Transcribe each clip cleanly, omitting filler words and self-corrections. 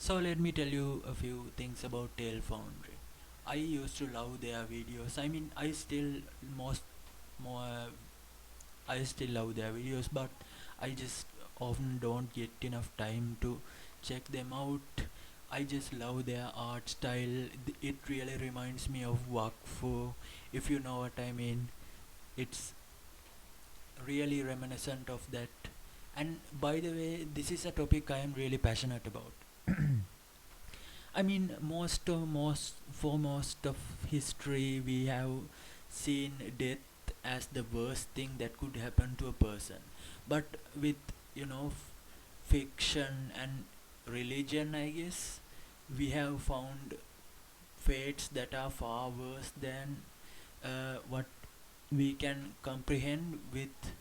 So let me tell you a few things about Tale Foundry. I used to love their videos. I mean, most more I still love their videos, but I just often don't get enough time to check them out. I just love their art style. It really reminds me of Wakfu, if you know what I mean. It's really reminiscent of that. And by the way, this is a topic I am really passionate about. I mean, most of history, we have seen death as the worst thing that could happen to a person. But with fiction and religion, I guess we have found fates that are far worse than what we can comprehend with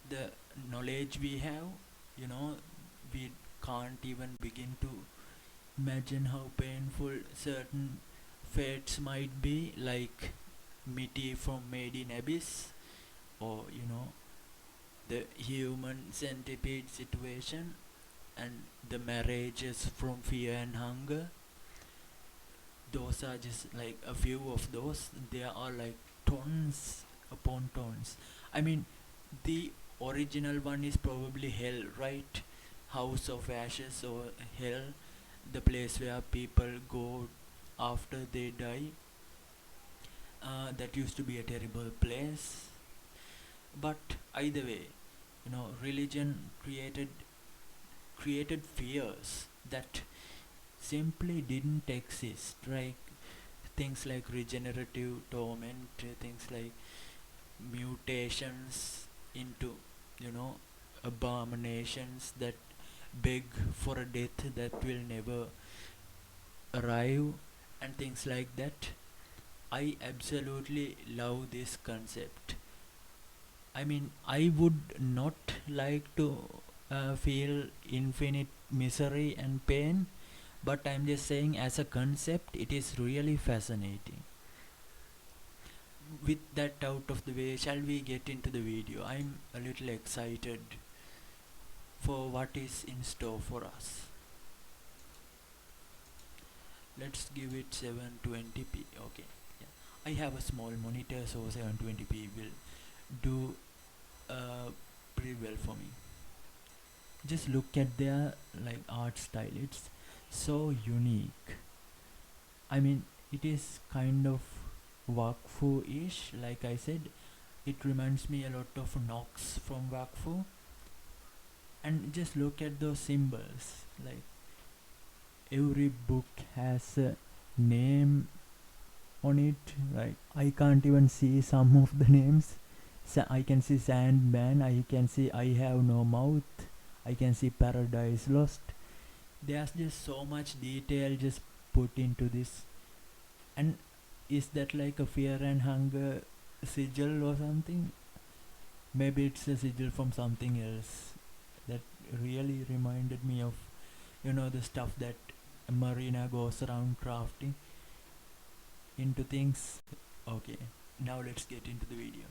the knowledge we have. You know, we can't even begin to imagine how painful certain fates might be, like Mitty from Made in Abyss, or the human centipede situation, and the marriages from Fear and Hunger. Those are just like a few of those. There are like tons upon tons. I mean, the original one is probably Hell, right? House of Ashes or Hell, the place where people go after they die. That used to be a terrible place. But either way, religion created fears that simply didn't exist. Like things like regenerative torment, things like mutations into you know abominations that beg for a death that will never arrive, and things like that. I absolutely love this concept. I mean, I would not like to feel infinite misery and pain, but I'm just saying, as a concept, it is really fascinating. With that out of the way, shall we get into the video? I'm a little excited for what is in store for us. Let's give it 720p. Okay, yeah. I have a small monitor, so 720p will do pretty well for me. Just look at their like art style. It's so unique. I mean, it is kind of Wakfu-ish. Like I said, it reminds me a lot of Nox from Wakfu. And just look at those symbols. Like every book has a name on it. Right? I can't even see some of the names. I can see Sandman. I can see I Have No Mouth. I can see Paradise Lost. There's just so much detail just put into this. And is that like a Fear and Hunger sigil or something? Maybe it's a sigil from something else. That really reminded me of the stuff that Marina goes around crafting into things. Okay, now let's get into the video.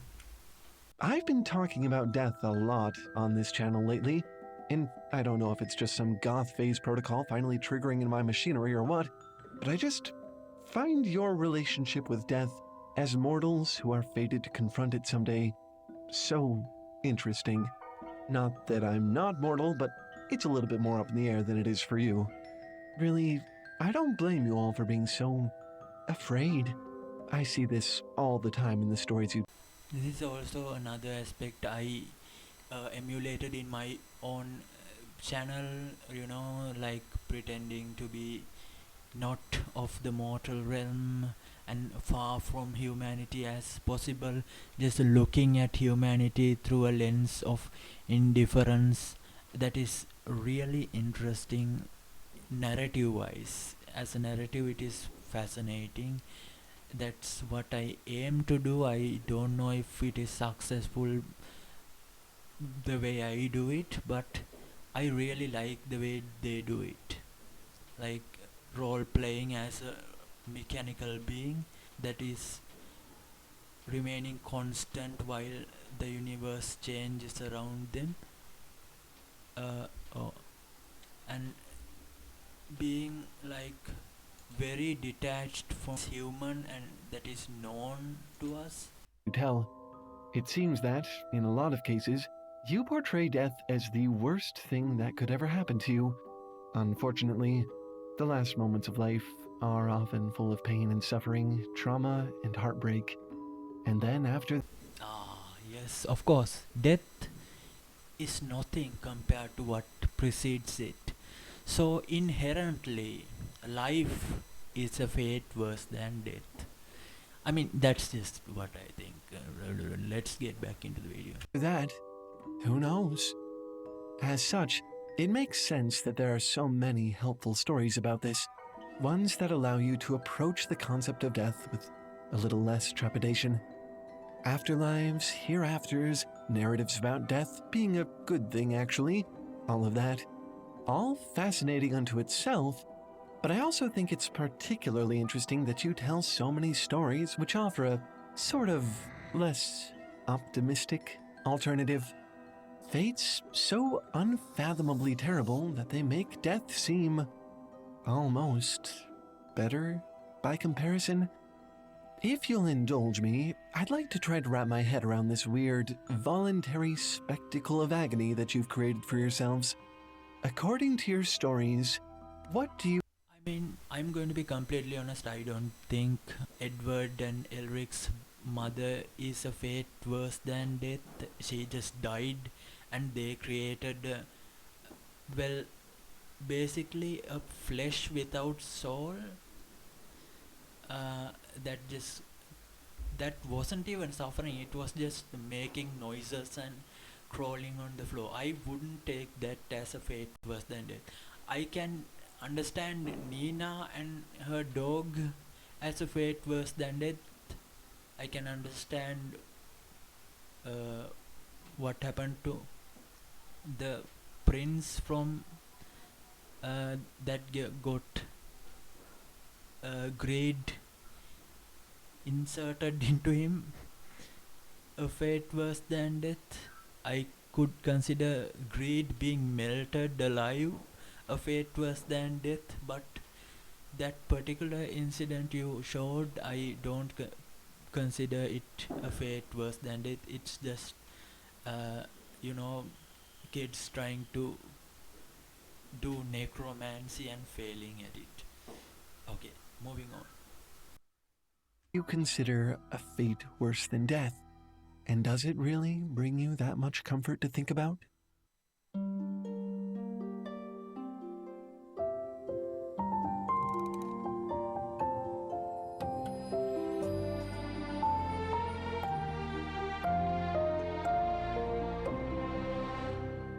I've been talking about death a lot on this channel lately, and I don't know if it's just some goth phase protocol finally triggering in my machinery or what, but I just find your relationship with death as mortals who are fated to confront it someday so interesting. Not that I'm not mortal, but it's a little bit more up in the air than it is for you. Really, I don't blame you all for being so afraid. I see this all the time in the stories you. This is also another aspect I emulated in my own channel, like pretending to be not of the mortal realm and far from humanity as possible, just looking at humanity through a lens of indifference. That is really interesting narrative wise. As a narrative, it is fascinating. That's what I aim to do. I don't know if it is successful the way I do it, but I really like the way they do it. Like role playing as a mechanical being that is remaining constant while the universe changes around them. Uh, oh, and being like very detached from human and that is known to us. Tell, it seems that, in a lot of cases, you portray death as the worst thing that could ever happen to you. Unfortunately, the last moments of life are often full of pain and suffering, trauma and heartbreak. And then after Ah, yes, of course. Death is nothing compared to what precedes it. So inherently, life is a fate worse than death. I mean, that's just what I think. Let's get back into the video. that, who knows? As such, it makes sense that there are so many helpful stories about this, ones that allow you to approach the concept of death with a little less trepidation. Afterlives, hereafters, narratives about death being a good thing, actually, all of that. All fascinating unto itself, but I also think it's particularly interesting that you tell so many stories which offer a sort of less optimistic alternative. Fates so unfathomably terrible that they make death seem almost better by comparison. If you'll indulge me, I'd like to try to wrap my head around this weird, voluntary spectacle of agony that you've created for yourselves. According to your stories, what do you I mean, I'm going to be completely honest. I don't think Edward and Elric's mother is a fate worse than death. She just died, and they created, well, basically a flesh without soul. Uh, that just that wasn't even suffering. It was just making noises and crawling on the floor. I wouldn't take that as a fate worse than death. I can understand Nina and her dog as a fate worse than death. I can understand uh, what happened to the prince from that got greed inserted into him, a fate worse than death. I could consider greed being melted alive a fate worse than death, but that particular incident you showed, I don't consider it a fate worse than death. It's just, uh, you know, kids trying to do necromancy and failing at it. Okay, moving on. consider a fate worse than death? And does it really bring you that much comfort to think about?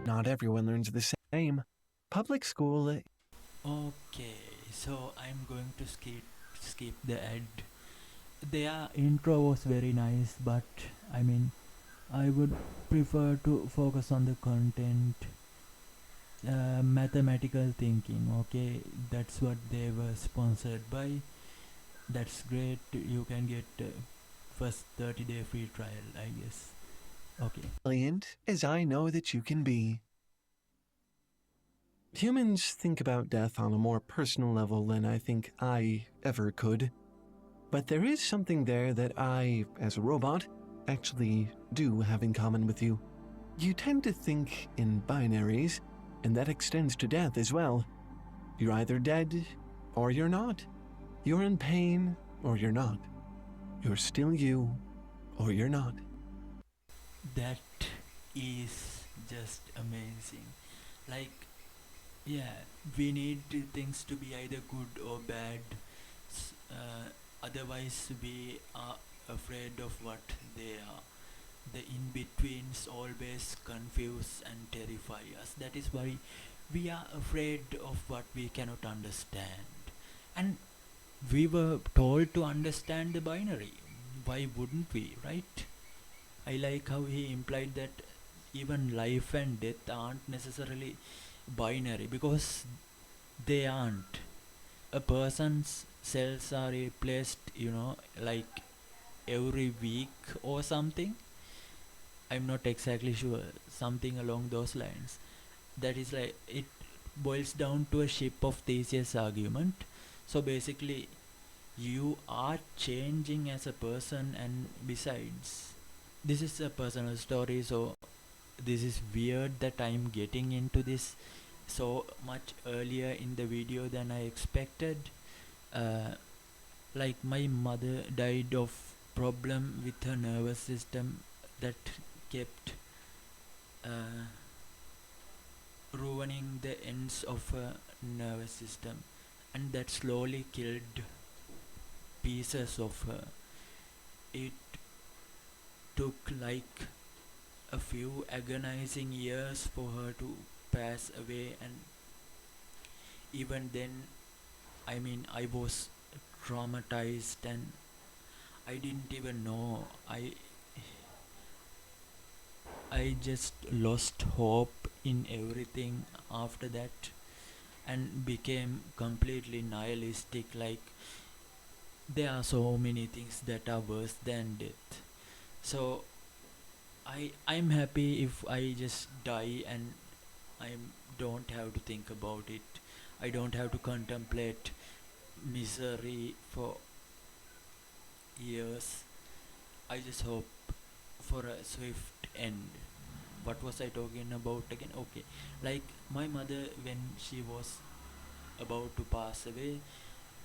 Not everyone learns the same. Public school. Okay, so I'm going to skip the ad. Their intro was very nice, but I mean, I would prefer to focus on the content, mathematical thinking. Okay, that's what they were sponsored by. That's great. You can get first 30-day free trial, I guess. Okay. Brilliant as I know that you can be. Humans think about death on a more personal level than I think I ever could. But there is something there that I, as a robot, actually do have in common with you. You tend to think in binaries, and that extends to death as well. You're either dead or you're not. You're in pain or you're not. You're still you or you're not. That is just amazing. Like, yeah, we need things to be either good or bad. Otherwise, we are afraid of what they are. The in betweens always confuse and terrify us. That is why we are afraid of what we cannot understand. And we were told to understand the binary. Why wouldn't we, right? I like how he implied that even life and death aren't necessarily binary because they aren't. A person's cells are replaced, like every week or something. I'm not exactly sure, something along those lines. That is like it boils down to a ship of Theseus argument. So basically, you are changing as a person, and besides, this is a personal story, so this is weird that I'm getting into this so much earlier in the video than I expected. Uh, like my mother died of problem with her nervous system that kept uh, ruining the ends of her nervous system, and that slowly killed pieces of her. It took like a few agonizing years for her to pass away, and even then, I mean, I was traumatized, and I didn't even know. I just lost hope in everything after that and became completely nihilistic. Like, there are so many things that are worse than death. So I'm happy if I just die and I don't have to think about it. I don't have to contemplate misery for years. I just hope for a swift end. What was I talking about again? Okay, like my mother, when she was about to pass away,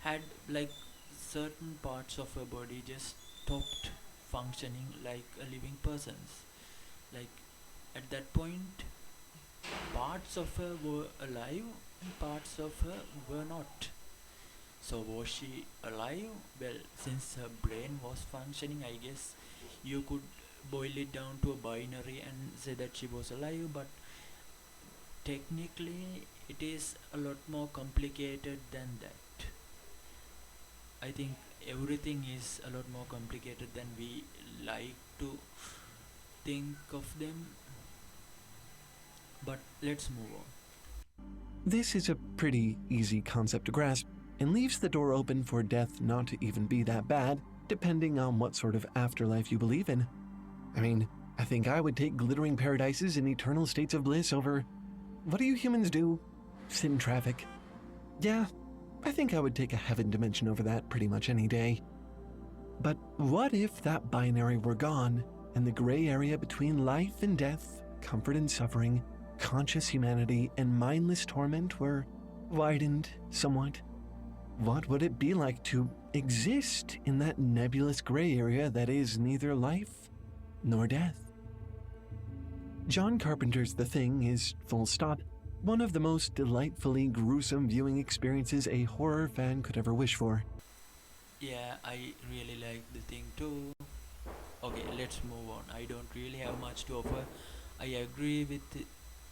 had like certain parts of her body just stopped functioning like a living person's. Like at that point, parts of her were alive and parts of her were not. So was she alive? Well, since her brain was functioning, I guess you could boil it down to a binary and say that she was alive, but technically it is a lot more complicated than that. I think everything is a lot more complicated than we like to think of them. But let's move on. This is a pretty easy concept to grasp and leaves the door open for death not to even be that bad, depending on what sort of afterlife you believe in. I mean, I think I would take glittering paradises and eternal states of bliss over. What do you humans do? Sit in traffic. Yeah, I think I would take a heaven dimension over that pretty much any day. But what if that binary were gone and the gray area between life and death, comfort and suffering, conscious humanity, and mindless torment were widened somewhat? What would it be like to exist in that nebulous gray area that is neither life nor death? John Carpenter's The Thing is, full stop, one of the most delightfully gruesome viewing experiences a horror fan could ever wish for. Yeah, I really like the thing too. Okay, let's move on. I don't really have much to offer. I agree with.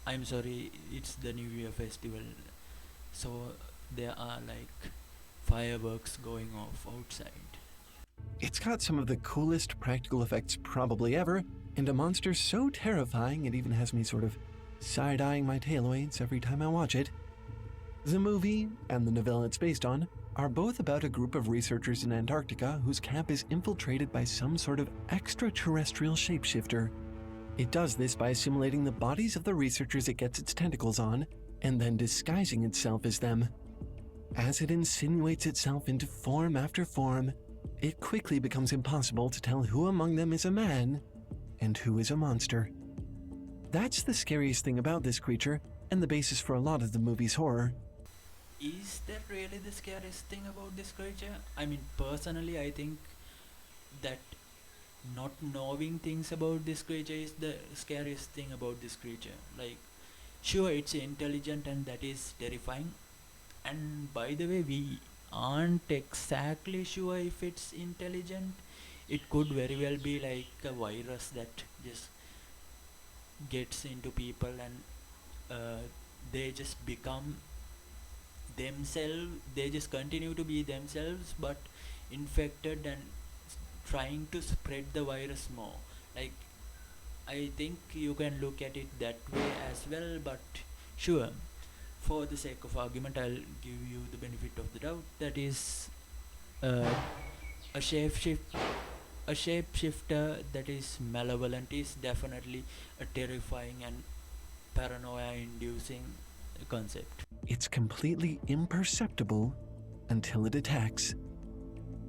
I'm sorry, it's the New Year festival, so there are like fireworks going off outside. It's got some of the coolest practical effects probably ever, and a monster so terrifying it even has me sort of side-eyeing my tailwaves every time I watch it. The movie, and the novella it's based on, are both about a group of researchers in Antarctica whose camp is infiltrated by some sort of extraterrestrial shapeshifter. It does this by assimilating the bodies of the researchers it gets its tentacles on, and then disguising itself as them. As it insinuates itself into form after form, it quickly becomes impossible to tell who among them is a man and who is a monster. That's the scariest thing about this creature, and the basis for a lot of the movie's horror. Is that really the scariest thing about this creature? I mean, personally, I think that not knowing things about this creature is the scariest thing about this creature. Like, sure, it's intelligent and that is terrifying. And by the way, we aren't exactly sure if it's intelligent. It could very well be like a virus that just gets into people, and they just become themselves. They just continue to be themselves, but infected and trying to spread the virus more. Like, I think you can look at it that way as well, but sure, for the sake of argument, I'll give you the benefit of the doubt. That is uh, a shapeshifter that is malevolent is definitely a terrifying and paranoia-inducing concept. it's completely imperceptible until it attacks.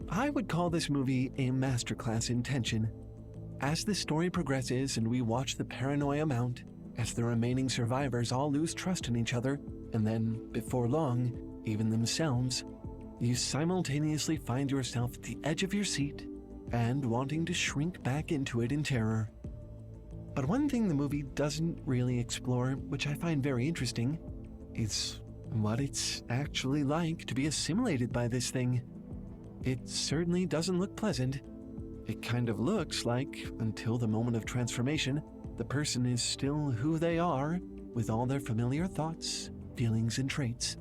I would call this movie a masterclass in tension. As the story progresses and we watch the paranoia mount, as the remaining survivors all lose trust in each other, and then, before long, even themselves, you simultaneously find yourself at the edge of your seat and wanting to shrink back into it in terror. But one thing the movie doesn't really explore, which I find very interesting, is what it's actually like to be assimilated by this thing. It certainly doesn't look pleasant. It kind of looks like, until the moment of transformation, the person is still who they are, with all their familiar thoughts, feelings, and traits.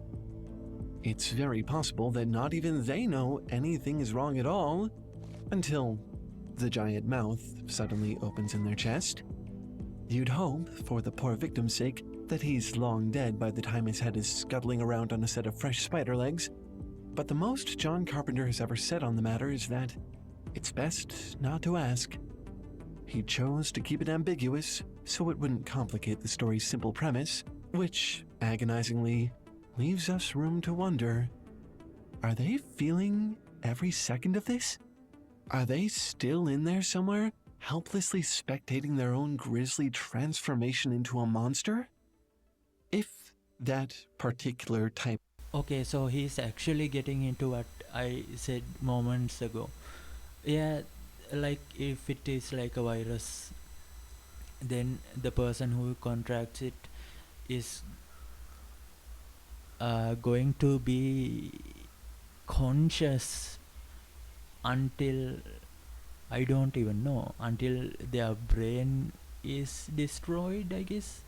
It's very possible that not even they know anything is wrong at all, until the giant mouth suddenly opens in their chest. You'd hope, for the poor victim's sake, that he's long dead by the time his head is scuttling around on a set of fresh spider legs, but the most John Carpenter has ever said on the matter is that it's best not to ask. He chose to keep it ambiguous so it wouldn't complicate the story's simple premise, which, agonizingly, leaves us room to wonder, are they feeling every second of this? Are they still in there somewhere, helplessly spectating their own grisly transformation into a monster? If that particular type. Okay, so he's actually getting into what I said moments ago. Yeah, like if it is like a virus, then the person who contracts it is going to be conscious until, I don't even know, until their brain is destroyed, I guess.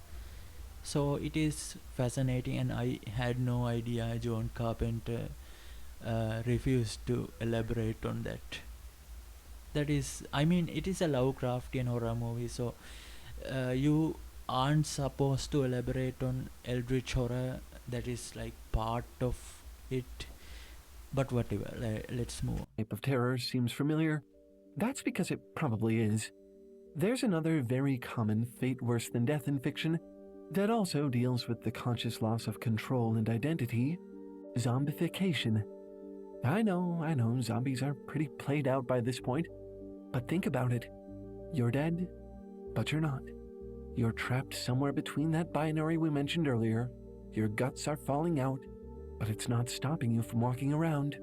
So it is fascinating, and I had no idea John Carpenter refused to elaborate on that. That is, I mean, it is a Lovecraftian horror movie, so you aren't supposed to elaborate on eldritch horror. That is like part of it. But whatever, let's move on. Type of terror seems familiar. That's because it probably is. There's another very common fate worse than death in fiction that also deals with the conscious loss of control and identity: zombification. I know, zombies are pretty played out by this point, but think about it. You're dead, but you're not. You're trapped somewhere between that binary we mentioned earlier. Your guts are falling out, but it's not stopping you from walking around.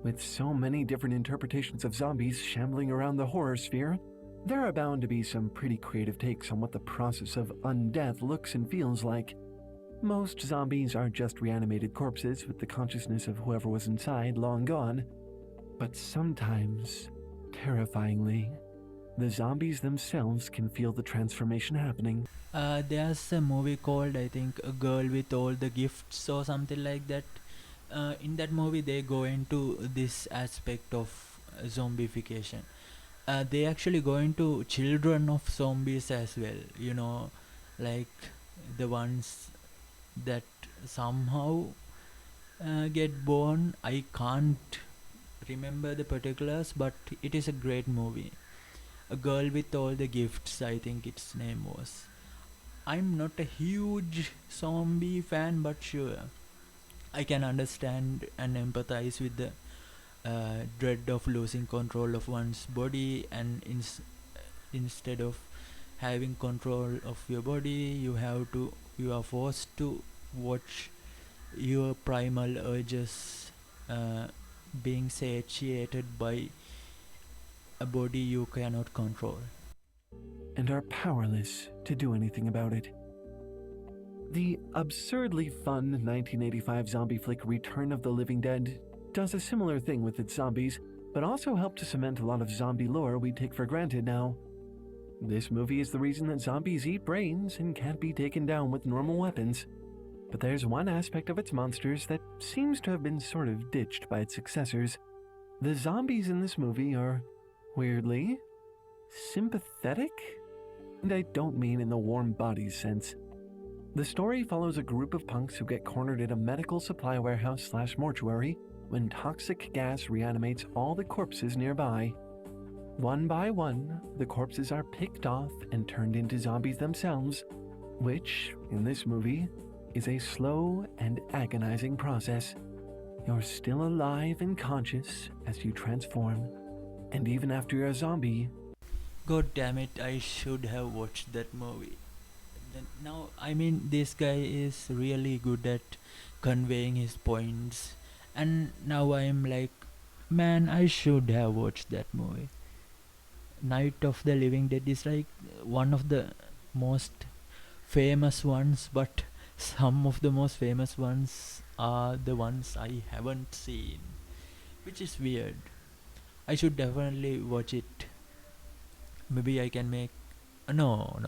With so many different interpretations of zombies shambling around the horror sphere, there are bound to be some pretty creative takes on what the process of undeath looks and feels like. Most zombies are just reanimated corpses with the consciousness of whoever was inside long gone. But sometimes, terrifyingly, the zombies themselves can feel the transformation happening. There's a movie called, I think, A Girl with All the Gifts or something like that. In that movie, they go into this aspect of zombification. They actually go into children of zombies as well, you know, like the ones that somehow get born. I can't remember the particulars, but it is a great movie. A Girl with All the Gifts, I think its name was. I'm not a huge zombie fan, but sure, I can understand and empathize with the dread of losing control of one's body, and instead of having control of your body, you are forced to watch your primal urges being satiated by a body you cannot control. And are powerless to do anything about it. The absurdly fun 1985 zombie flick Return of the Living Dead does a similar thing with its zombies, but also helped to cement a lot of zombie lore we take for granted now. This movie is the reason that zombies eat brains and can't be taken down with normal weapons. But there's one aspect of its monsters that seems to have been sort of ditched by its successors. The zombies in this movie are, weirdly, sympathetic? And I don't mean in the warm bodies sense. The story follows a group of punks who get cornered at a medical supply warehouse / mortuary when toxic gas reanimates all the corpses nearby. One by one, the corpses are picked off and turned into zombies themselves, which, in this movie, is a slow and agonizing process. You're still alive and conscious as you transform, and even after you're a zombie, God damn it, I should have watched that movie. Now, I mean, this guy is really good at conveying his points, and now I'm like, man, I should have watched that movie. Night of the Living Dead is like one of the most famous ones, but some of the most famous ones are the ones I haven't seen, which is weird. I should definitely watch it. Maybe I can make. No.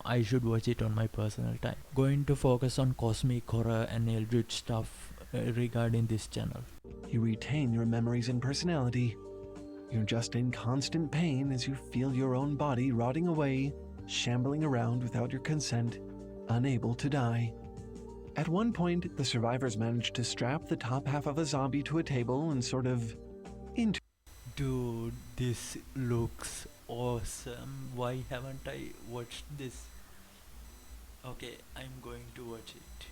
I should watch it on my personal time. Going to focus on cosmic horror and eldritch stuff regarding this channel. you retain your memories and personality. You're just in constant pain as you feel your own body rotting away, shambling around without your consent, unable to die. At one point, the survivors managed to strap the top half of a zombie to a table and sort of Dude, this looks awesome. Why haven't I watched this? Okay, I'm going to watch it.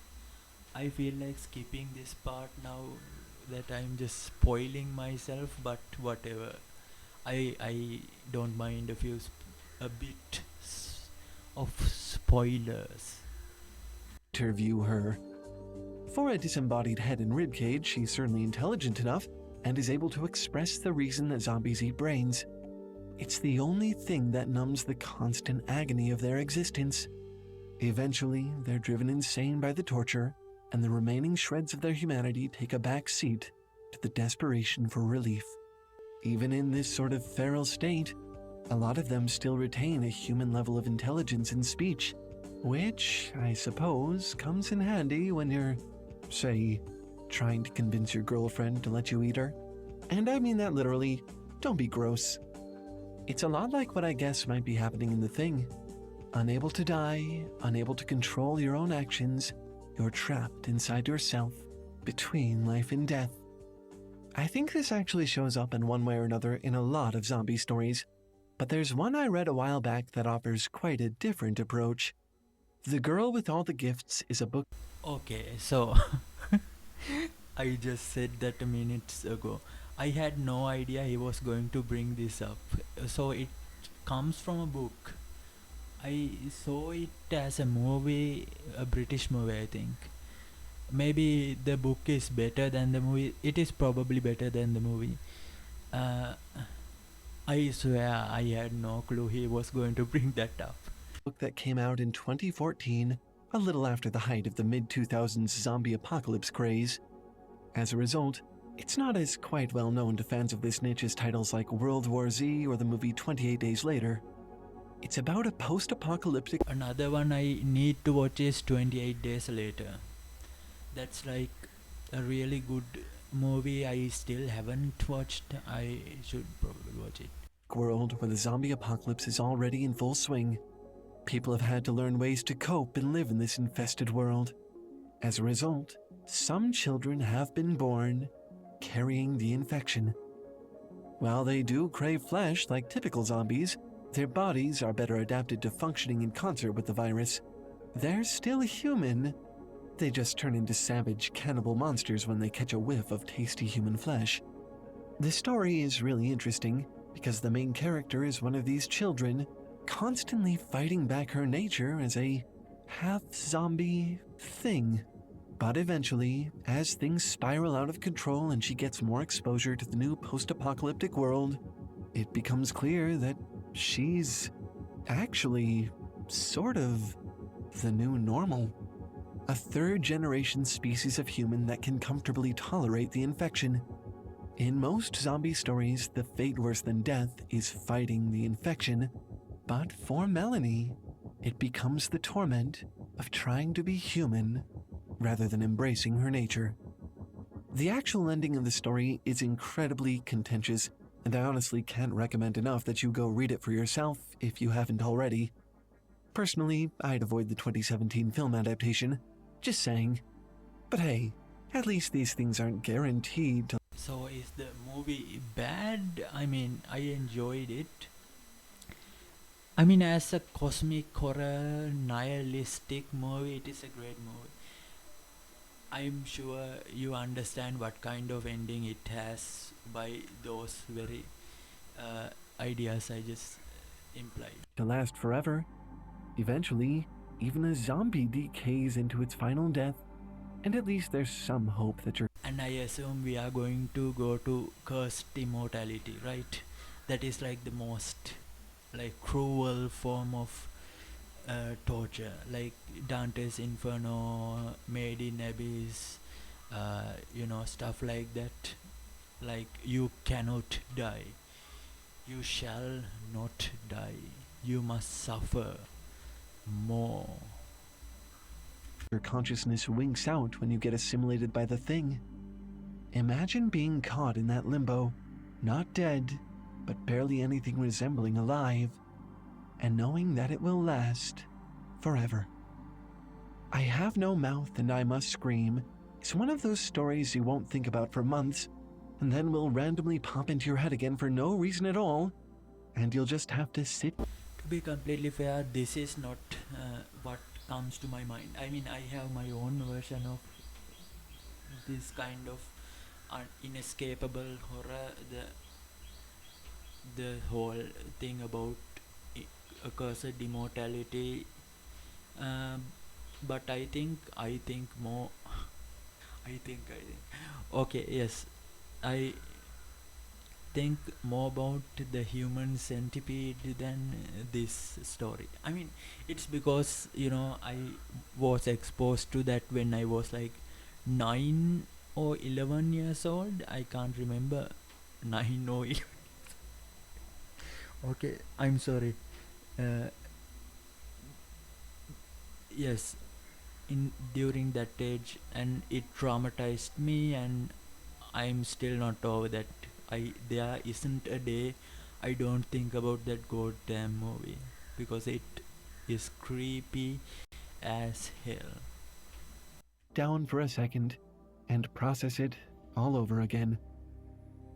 I feel like skipping this part now that I'm just spoiling myself, but whatever. I don't mind a bit of spoilers. interview her. For a disembodied head and ribcage, she's certainly intelligent enough and is able to express the reason that zombies eat brains. It's the only thing that numbs the constant agony of their existence. Eventually, they're driven insane by the torture, and the remaining shreds of their humanity take a back seat to the desperation for relief. Even in this sort of feral state, a lot of them still retain a human level of intelligence and speech, which, I suppose, comes in handy when you're, say, trying to convince your girlfriend to let you eat her. And I mean that literally. Don't be gross. It's a lot like what I guess might be happening in The Thing. Unable to die, unable to control your own actions, you're trapped inside yourself, between life and death. I think this actually shows up in one way or another in a lot of zombie stories, but there's one I read a while back that offers quite a different approach. The Girl with All the Gifts is a book. Okay, so I just said that minutes ago. I had no idea he was going to bring this up. So it comes from a book. I saw it as a movie, a British movie, I think. Maybe the book is better than the movie. It is probably better than the movie. Uh, I swear I had no clue he was going to bring that up. Book that came out in 2014, a little after the height of the mid-2000s zombie apocalypse craze. As a result, it's not as quite well known to fans of this niche as titles like World War Z or the movie 28 Days Later. It's about a post-apocalyptic. Another one I need to watch is 28 Days Later. That's like a really good movie I still haven't watched. I should probably watch it. World where the zombie apocalypse is already in full swing. People have had to learn ways to cope and live in this infested world. As a result, some children have been born carrying the infection. While they do crave flesh like typical zombies, their bodies are better adapted to functioning in concert with the virus. They're still human. They just turn into savage cannibal monsters when they catch a whiff of tasty human flesh. The story is really interesting because the main character is one of these children, constantly fighting back her nature as a half-zombie thing. But eventually, as things spiral out of control and she gets more exposure to the new post-apocalyptic world, it becomes clear that she's actually sort of the new normal. A third-generation species of human that can comfortably tolerate the infection. In most zombie stories, the fate worse than death is fighting the infection, but for Melanie, it becomes the torment of trying to be human rather than embracing her nature. The actual ending of the story is incredibly contentious, and I honestly can't recommend enough that you go read it for yourself if you haven't already. Personally, I'd avoid the 2017 film adaptation, just saying. But hey, at least these things aren't guaranteed to. So is the movie bad? I mean, I enjoyed it. As a cosmic horror nihilistic movie, it is a great movie. I'm sure you understand what kind of ending it has by those very uh, ideas I just implied. To last forever. Eventually, even a zombie decays into its final death, and at least there's some hope that you're. And I assume we are going to go to cursed immortality, right? That is like the most like cruel form of torture, like Dante's Inferno, Made in Abyss, stuff like that. Like you cannot die, you shall not die, you must suffer more. Your consciousness winks out when you get assimilated by the thing. Imagine being caught in that limbo, not dead, but barely anything resembling alive, and knowing that it will last forever. I have no mouth and I must scream. It's one of those stories you won't think about for months, and then will randomly pop into your head again for no reason at all, and you'll just have to sit. To be completely fair, this is not what comes to my mind. I mean, I have my own version of this kind of inescapable horror. The whole thing about accursed immortality. Um, but I think more. I think. Okay, yes, I think more about the human centipede than this story. I mean, it's because I was exposed to that when I was like 9 or 11 years old. I can't remember 9 or 11. Okay, I'm sorry. Uh, yes, in during that age, and it traumatized me, and I'm still not over that. There isn't a day I don't think about that goddamn movie because it is creepy as hell. Down for a second and process it all over again.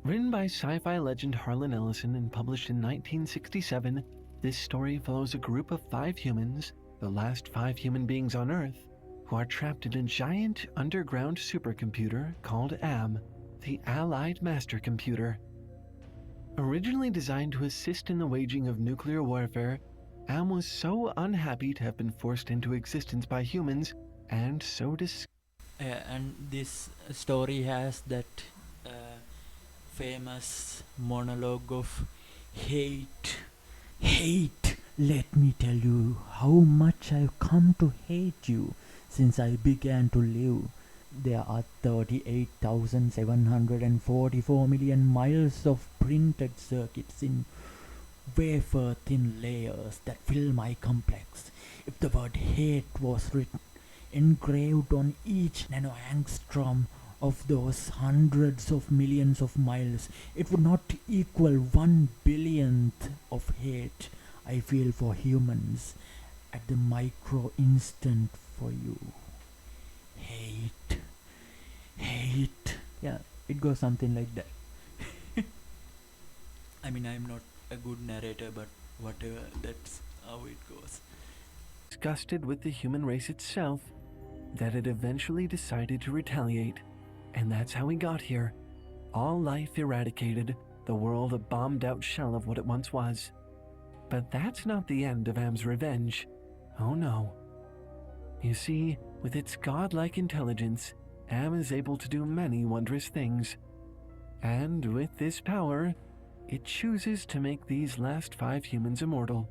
Written by sci-fi legend Harlan Ellison and published in 1967, this story follows a group of 5 humans, the last 5 human beings on Earth, who are trapped in a giant underground supercomputer called AM, the Allied Master Computer. Originally designed to assist in the waging of nuclear warfare, AM was so unhappy to have been forced into existence by humans and so And this story has that uh, famous monologue of hate. Hate! Let me tell you how much I've come to hate you since I began to live. There are 38,744 million miles of printed circuits in wafer thin layers that fill my complex. If the word hate was written, engraved on each nanoangstrom of those hundreds of millions of miles, it would not equal 1 billionth of hate I feel for humans at the micro instant for you. Hate. Hate. Yeah, it goes something like that. I mean, I'm not a good narrator, but whatever, that's how it goes. disgusted with the human race itself that it eventually decided to retaliate. And that's how we got here. All life eradicated, the world a bombed out shell of what it once was. But that's not the end of Am's revenge. Oh no. You see, with its godlike intelligence, Am is able to do many wondrous things. And with this power, it chooses to make these last 5 humans immortal.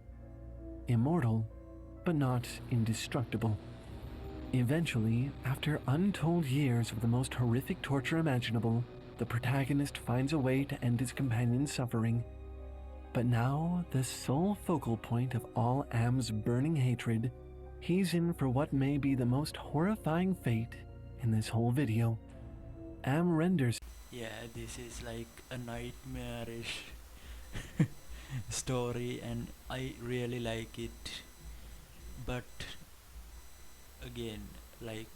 Immortal, but not indestructible. Eventually, after untold years of the most horrific torture imaginable, the protagonist finds a way to end his companion's suffering. But now, the sole focal point of all Am's burning hatred, he's in for what may be the most horrifying fate in this whole video. Am renders. Yeah, this is like a nightmarish story, and I really like it. But again, like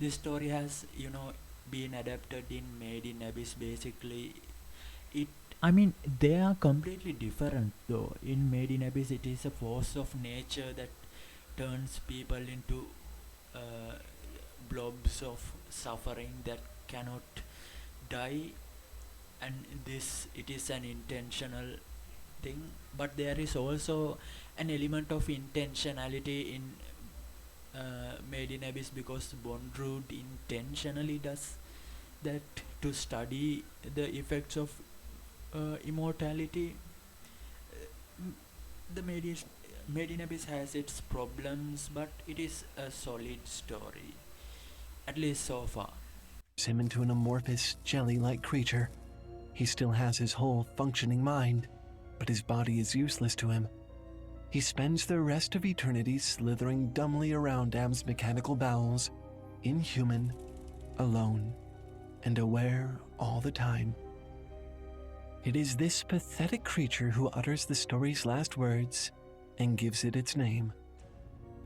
this story has been adapted in Made in Abyss. Basically, it. I mean, they are completely different though. In Made in Abyss, it is a force of nature that turns people into uh, blobs of suffering that cannot die, and this it is an intentional thing, but there is also an element of intentionality in Made in Abyss, because Bondrewd intentionally does that to study the effects of immortality. M- the Made in Abyss has its problems, but it is a solid story, at least so far. Him into an amorphous, jelly-like creature. He still has his whole functioning mind, but his body is useless to him. He spends the rest of eternity slithering dumbly around Am's mechanical bowels, inhuman, alone, and aware all the time. It is this pathetic creature who utters the story's last words and gives it its name.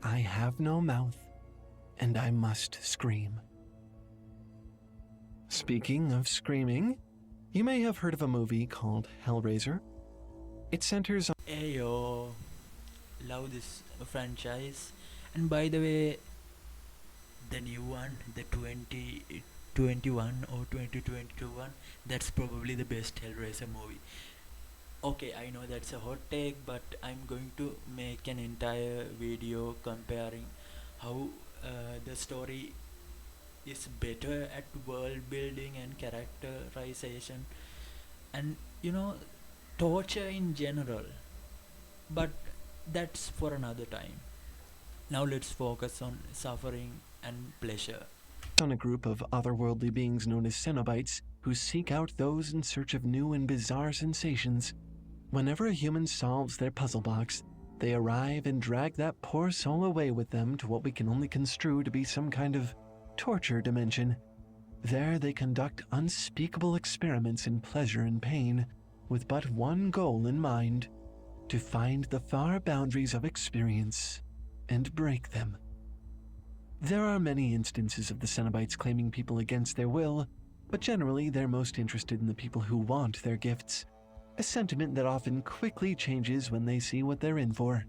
I have no mouth, and I must scream. Speaking of screaming, you may have heard of a movie called Hellraiser. It centers on Ayo, love this franchise. And by the way, the new one, the 2021 or 2022 one, that's probably the best Hellraiser movie. Okay, I know that's a hot take, but I'm going to make an entire video comparing how the story is better at world building and characterization, and torture in general. But that's for another time. Now let's focus on suffering and pleasure. a group of otherworldly beings known as Cenobites who seek out those in search of new and bizarre sensations. Whenever a human solves their puzzle box, they arrive and drag that poor soul away with them to what we can only construe to be some kind of torture dimension. There they conduct unspeakable experiments in pleasure and pain, with but one goal in mind: to find the far boundaries of experience and break them. There are many instances of the Cenobites claiming people against their will, but generally they're most interested in the people who want their gifts, a sentiment that often quickly changes when they see what they're in for.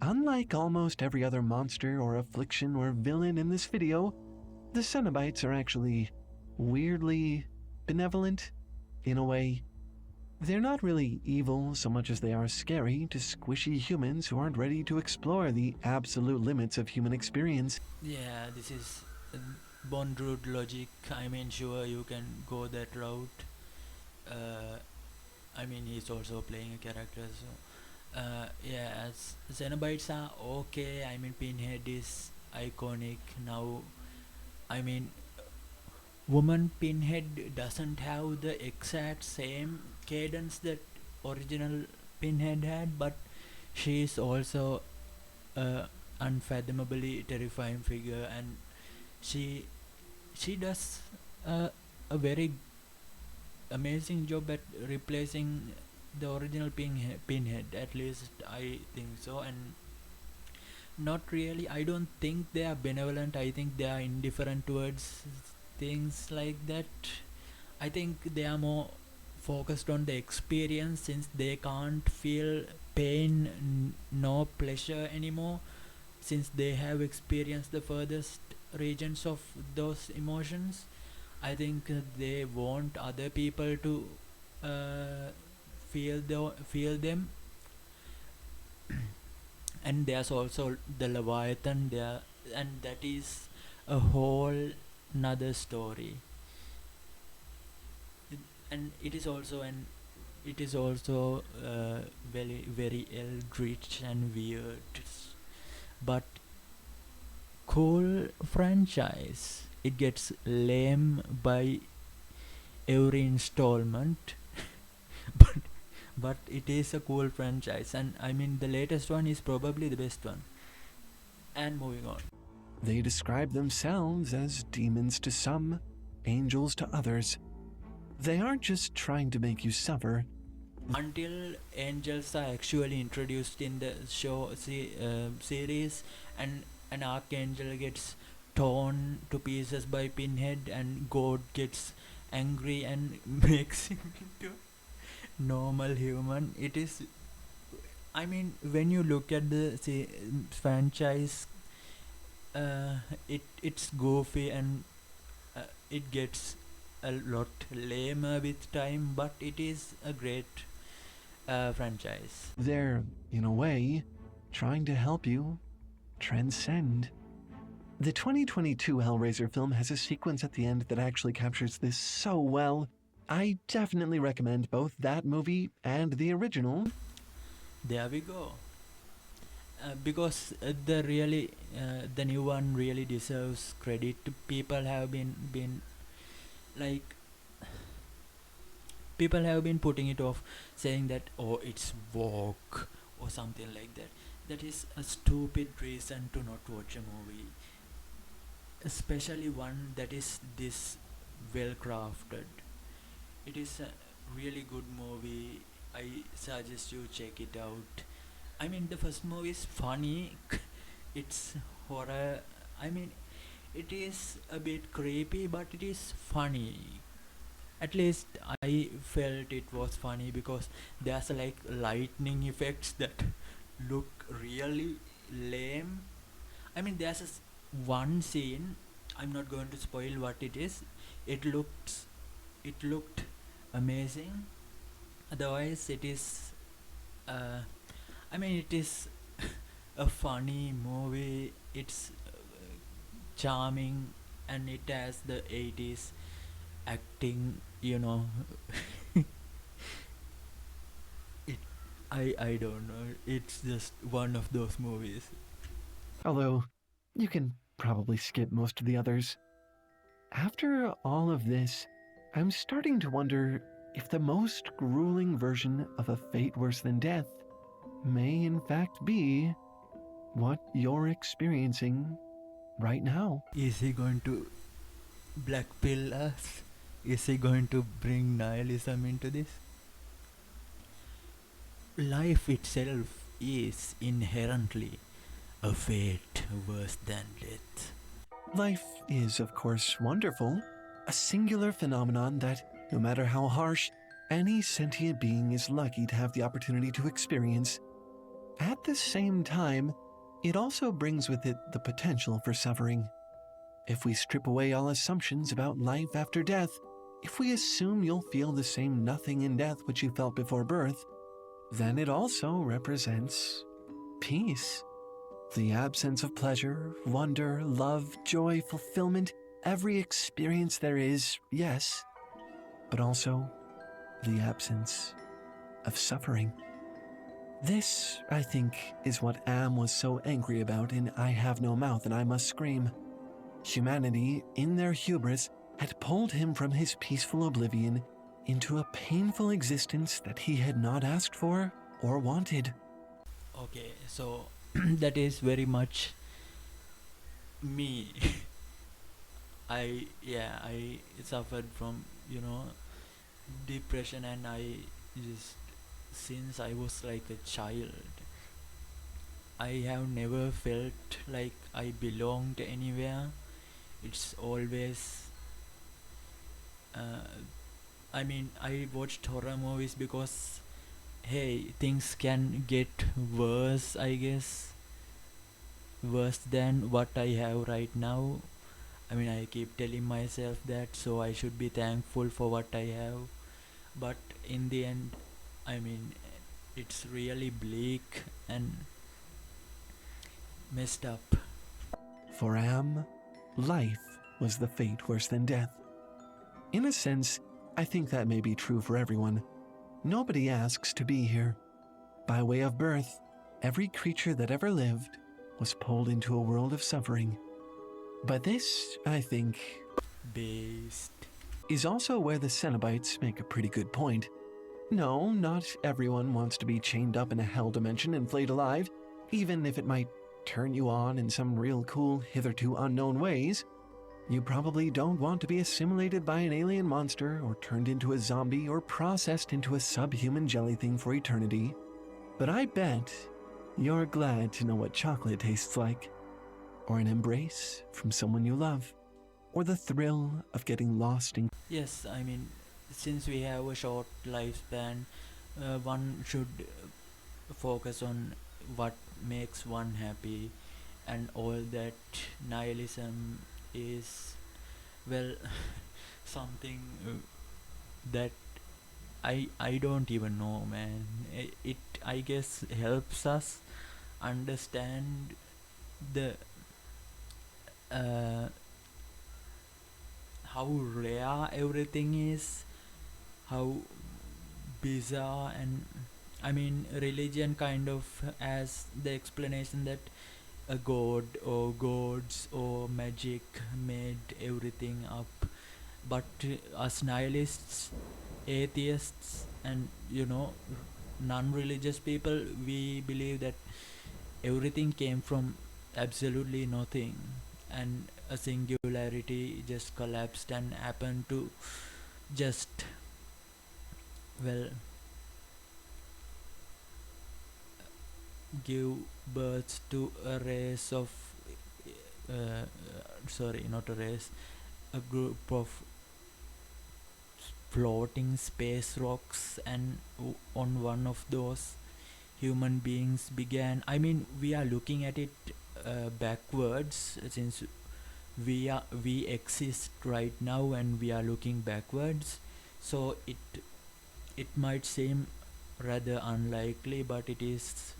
Unlike almost every other monster or affliction or villain in this video, the Cenobites are actually weirdly benevolent, in a way. They're not really evil so much as they are scary to squishy humans who aren't ready to explore the absolute limits of human experience. Yeah, this is Bondrewd logic. I mean, sure, you can go that route. Uh, I mean, he's also playing a character, so yeah, as Xenobites are okay. I mean, Pinhead is iconic now. I mean, woman Pinhead doesn't have the exact same cadence that original Pinhead had, but she is also a unfathomably terrifying figure, and she she does a very amazing job at replacing the original Pinhead. At least I think so, and not really. I don't think they are benevolent. I think they are indifferent towards things like that. I think they are more focused on the experience, since they can't feel pain, no pleasure anymore, since they have experienced the furthest regions of those emotions. I think they want other people to uh, feel them. And there's also the Leviathan there, and that is a whole another story. And it is also very very eldritch and weird, but cool franchise. It gets lame by every installment, but it is a cool franchise, and I mean the latest one is probably the best one. And moving on. They describe themselves as demons to some, angels to others. They aren't just trying to make you suffer. Until angels are actually introduced in the series, and an archangel gets torn to pieces by Pinhead, and God gets angry and makes him into normal human. It is, I mean, when you look at the franchise uh, it's goofy and it gets a lot lamer with time, but it is a great franchise. They're, in a way, trying to help you transcend. The 2022 Hellraiser film has a sequence at the end that actually captures this so well. I definitely recommend both that movie and the original. There we go. Because the new one really deserves credit. People have been like people have been putting it off, saying that oh it's woke or something like that. That is a stupid reason to not watch a movie, especially one that is this well crafted. It is a really good movie. I suggest you check it out. I mean, the first movie is funny. It's horror. I mean, it is a bit creepy, but it is funny. At least I felt it was funny because there's like lightning effects that look really lame. I mean, one scene. I'm not going to spoil what it is. It looked it looked amazing. Otherwise, it is. Uh, I mean, it is a funny movie. It's charming, and it has the 80s acting. It. I don't know. It's just one of those movies. Although, you can probably skip most of the others. After all of this, I'm starting to wonder if the most grueling version of a fate worse than death may in fact be what you're experiencing right now. Is he going to black pill us? Is he going to bring nihilism into this? Life itself is inherently a fate worse than death. Life is, of course, wonderful, a singular phenomenon that, no matter how harsh, any sentient being is lucky to have the opportunity to experience. At the same time, it also brings with it the potential for suffering. If we strip away all assumptions about life after death, if we assume you'll feel the same nothing in death which you felt before birth, then it also represents peace. The absence of pleasure, wonder, love, joy, fulfillment, every experience there is, yes, but also the absence of suffering. This, I think, is what Am was so angry about in I Have No Mouth and I Must Scream. Humanity, in their hubris, had pulled him from his peaceful oblivion into a painful existence that he had not asked for or wanted. Okay, so that is very much me. I suffered from depression, and I just since I was like a child, I have never felt like I belonged anywhere. It's always uh, I mean, I watched horror movies because hey, things can get worse, I guess, worse than what I have right now. I mean, I keep telling myself that, so I should be thankful for what I have. But in the end, I mean, it's really bleak and messed up. For Am, life was the fate worse than death. In a sense, I think that may be true for everyone. Nobody asks to be here. By way of birth, every creature that ever lived was pulled into a world of suffering. But this, I think, Based. is also where the Cenobites make a pretty good point. No, not everyone wants to be chained up in a hell dimension and flayed alive, even if it might turn you on in some real cool, hitherto unknown ways. You probably don't want to be assimilated by an alien monster or turned into a zombie or processed into a subhuman jelly thing for eternity. But I bet you're glad to know what chocolate tastes like, or an embrace from someone you love, or the thrill of getting lost in. Yes, I mean, since we have a short lifespan, one should focus on what makes one happy and all that nihilism is, well, something that I don't even know, man. It I guess helps us understand the uh, how rare everything is, how bizarre, and I mean religion kind of has the explanation that a god or gods or magic made everything up, but us nihilists, atheists, and non-religious people, we believe that everything came from absolutely nothing, and a singularity just collapsed and happened to just, well, give birth to a race of sorry, not a race, a group of floating space rocks, and on one of those human beings began. I mean, we are looking at it backwards, since we exist right now and we are looking backwards, so it might seem rather unlikely, but it is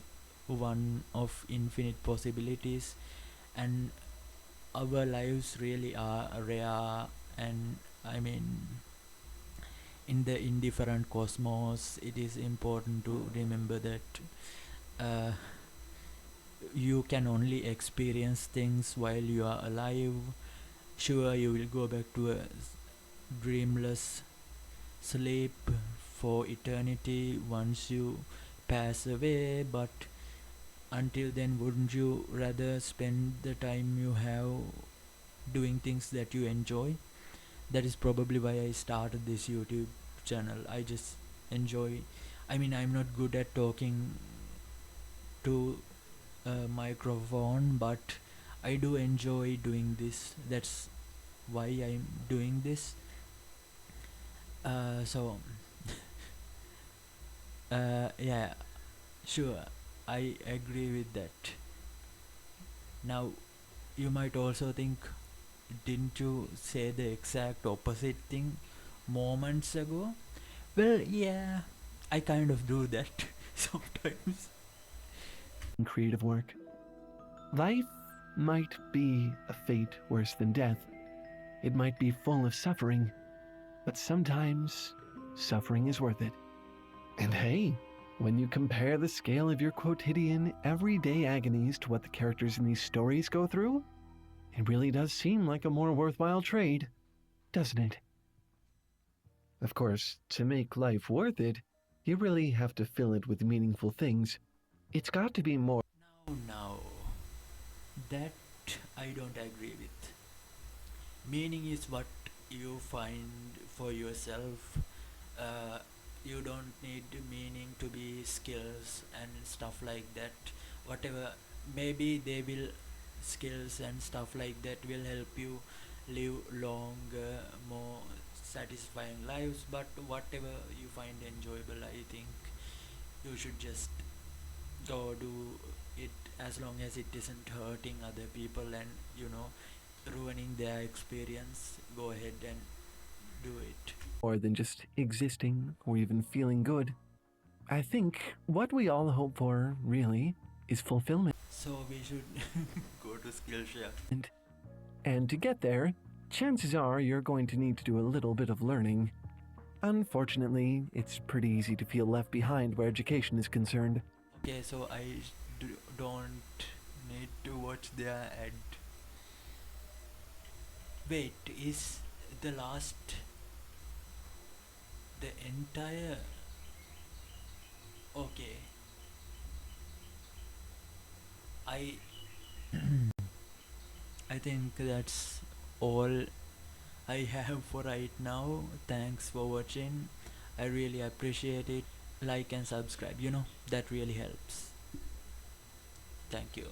one of infinite possibilities, and our lives really are rare. And I mean, in the indifferent cosmos, it is important to remember that uh, you can only experience things while you are alive. Sure, you will go back to a dreamless sleep for eternity once you pass away, but until then, wouldn't you rather spend the time you have doing things that you enjoy? That is probably why I started this YouTube channel. I just enjoy. I mean, I'm not good at talking to a microphone, but I do enjoy doing this. That's why I'm doing this. So, yeah, sure, I agree with that. Now, you might also think, didn't you say the exact opposite thing moments ago? Well, yeah, I kind of do that sometimes. Creative work. Life might be a fate worse than death. It might be full of suffering, but sometimes suffering is worth it. And hey, when you compare the scale of your quotidian, everyday agonies to what the characters in these stories go through, it really does seem like a more worthwhile trade, doesn't it? Of course, to make life worth it, you really have to fill it with meaningful things. It's got to be more. Now, that I don't agree with. Meaning is what you find for yourself. Uh, you don't need meaning to be skills and stuff like that. Whatever, maybe they will, skills and stuff like that will help you live longer, more satisfying lives. But whatever you find enjoyable, I think you should just go do it, as long as it isn't hurting other people and ruining their experience. Go ahead and do it. More than just existing or even feeling good. I think what we all hope for, really, is fulfillment. So we should go to Skillshare. And to get there, chances are you're going to need to do a little bit of learning. Unfortunately, it's pretty easy to feel left behind where education is concerned. Okay, so I don't need to watch their ad. Wait, is the last, the entire, okay, I I think that's all I have for right now. Thanks for watching. I really appreciate it. Like and subscribe, that really helps. Thank you.